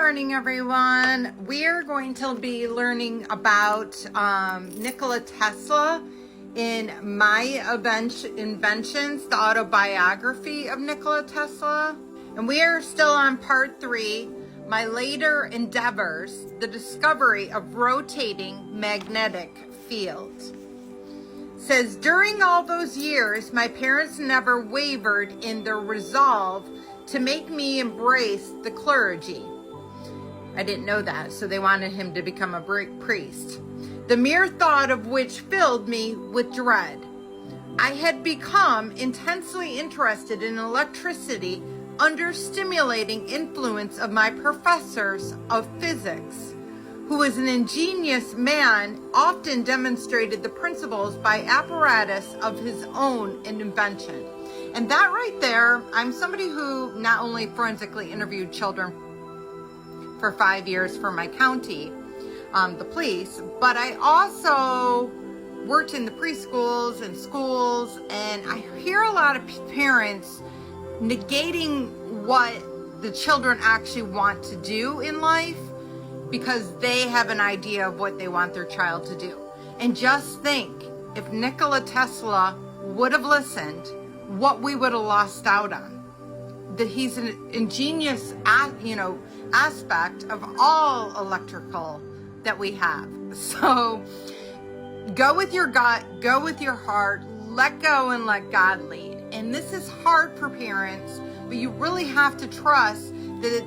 morning, everyone. We're going to be learning about Nikola Tesla in My Inventions, the autobiography of Nikola Tesla. And we are still on part 3, My Later Endeavors, the discovery of rotating magnetic fields. It says, during all those years, my parents never wavered in their resolve to make me embrace the clergy. I didn't know that, so they wanted him to become a priest. The mere thought of which filled me with dread. I had become intensely interested in electricity under stimulating influence of my professors of physics, who was an ingenious man, often demonstrated the principles by apparatus of his own invention. And that right there, I'm somebody who not only forensically interviewed children for 5 years for my county, the police, but I also worked in the preschools and schools, and I hear a lot of parents negating what the children actually want to do in life because they have an idea of what they want their child to do. And just think, if Nikola Tesla would have listened, what we would have lost out on. That he's an ingenious, aspect of all electrical that we have. So go with your gut, go with your heart, let go and let God lead. And this is hard for parents, but you really have to trust that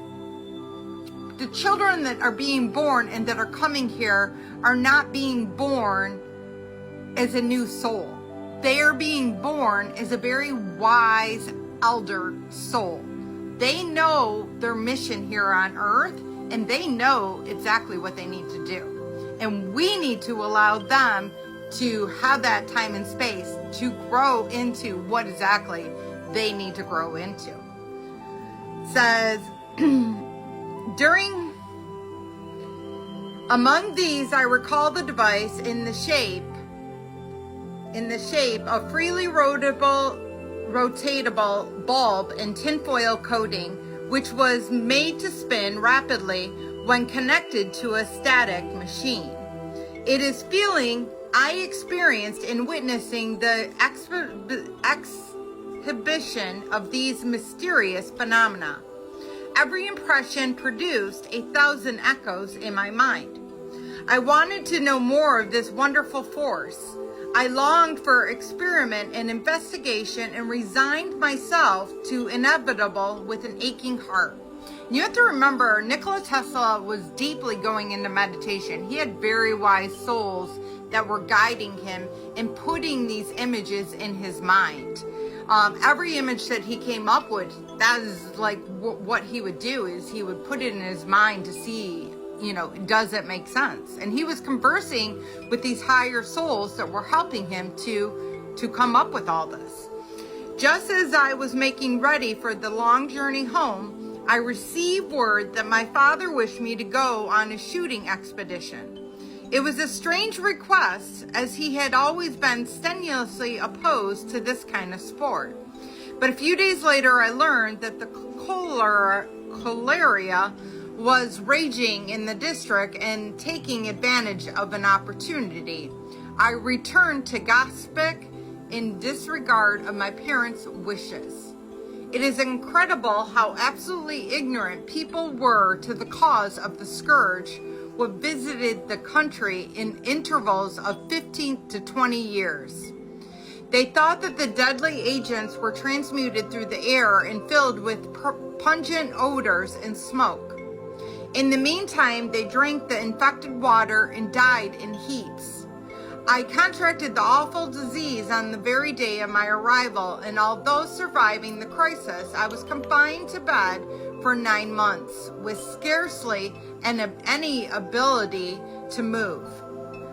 the children that are being born and that are coming here are not being born as a new soul. They are being born as a very wise elder soul. They know their mission here on earth, and they know exactly what they need to do. And we need to allow them to have that time and space to grow into what exactly they need to grow into. It says, among these, I recall the device in the shape of freely rotatable bulb and tinfoil coating, which was made to spin rapidly when connected to a static machine. It is feeling I experienced in witnessing the exhibition of these mysterious phenomena. Every impression produced 1,000 echoes in my mind. I wanted to know more of this wonderful force. I longed for experiment and investigation and resigned myself to inevitable with an aching heart. You have to remember, Nikola Tesla was deeply going into meditation. He had very wise souls that were guiding him and putting these images in his mind. Every image that he came up with, that is like what he would do, is he would put it in his mind to see, does it make sense? And he was conversing with these higher souls that were helping him to come up with all this. Just as I was making ready for the long journey home, I received word that my father wished me to go on a shooting expedition. It was a strange request, as he had always been strenuously opposed to this kind of sport. But a few days later, I learned that the cholera was raging in the district, and taking advantage of an opportunity, I returned to Gospic in disregard of my parents' wishes. It is incredible how absolutely ignorant people were to the cause of the scourge, which visited the country in intervals of 15 to 20 years. They thought that the deadly agents were transmuted through the air and filled with pungent odors and smoke. In the meantime, they drank the infected water and died in heaps. I contracted the awful disease on the very day of my arrival, and although surviving the crisis, I was confined to bed for 9 months with scarcely any ability to move.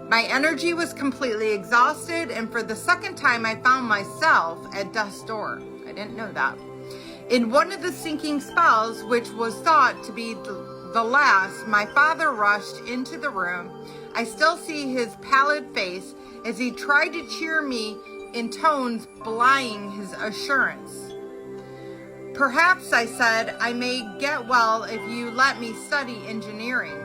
My energy was completely exhausted, and for the second time I found myself at death's door. I didn't know that. In one of the sinking spells, which was thought to be the last, my father rushed into the room. I still see his pallid face as he tried to cheer me in tones belying his assurance. Perhaps, I said, I may get well if you let me study engineering.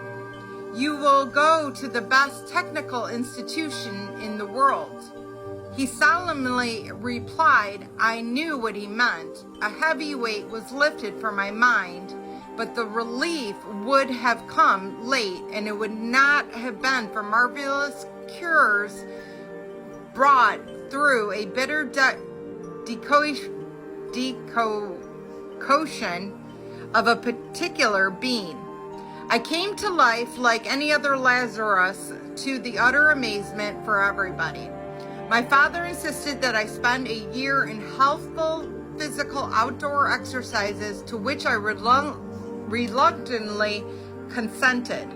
You will go to the best technical institution in the world. He solemnly replied, I knew what he meant. A heavy weight was lifted from my mind, but the relief would have come late, and it would not have been for marvelous cures brought through a bitter decoction of a particular bean. I came to life like any other Lazarus, to the utter amazement for everybody. My father insisted that I spend a year in healthful physical outdoor exercises, to which I reluctantly consented.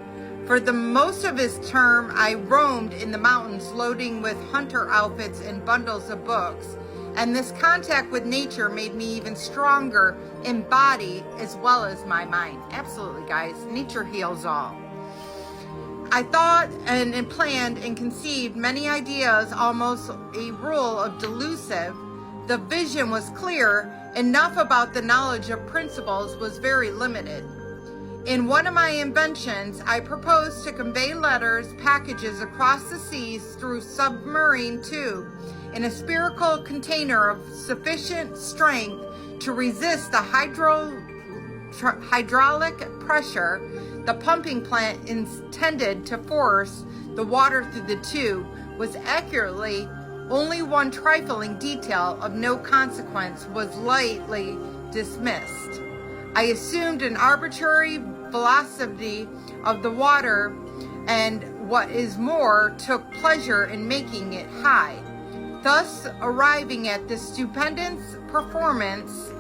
For the most of his term, I roamed in the mountains loading with hunter outfits and bundles of books, and this contact with nature made me even stronger in body as well as my mind. Absolutely, guys. Nature heals all. I thought and planned and conceived many ideas, almost a rule of delusive. The vision was clear. Enough about the knowledge of principles was very limited. In one of my inventions, I proposed to convey letters, packages across the seas through submarine tube in a spherical container of sufficient strength to resist the hydraulic pressure. The pumping plant intended to force the water through the tube was accurately only one trifling detail of no consequence was lightly dismissed. I assumed an arbitrary velocity of the water, and what is more, took pleasure in making it high, thus arriving at this stupendous performance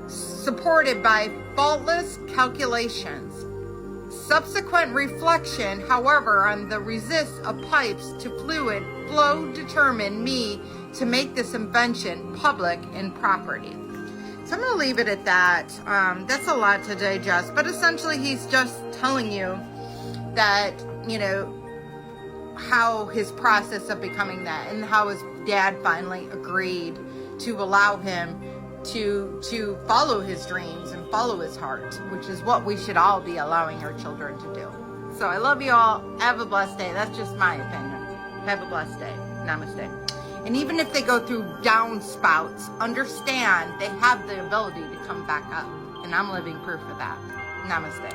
supported by faultless calculations. Subsequent reflection, however, on the resist of pipes to fluid flow determined me to make this invention public in property. So I'm going to leave it at that. That's a lot to digest, but essentially he's just telling you that, you know, how his process of becoming that, and how his dad finally agreed to allow him to follow his dreams and follow his heart, which is what we should all be allowing our children to do. So I love you all. Have a blessed day. That's just my opinion. Have a blessed day. Namaste. And even if they go through downspouts, understand they have the ability to come back up. And I'm living proof of that. Namaste.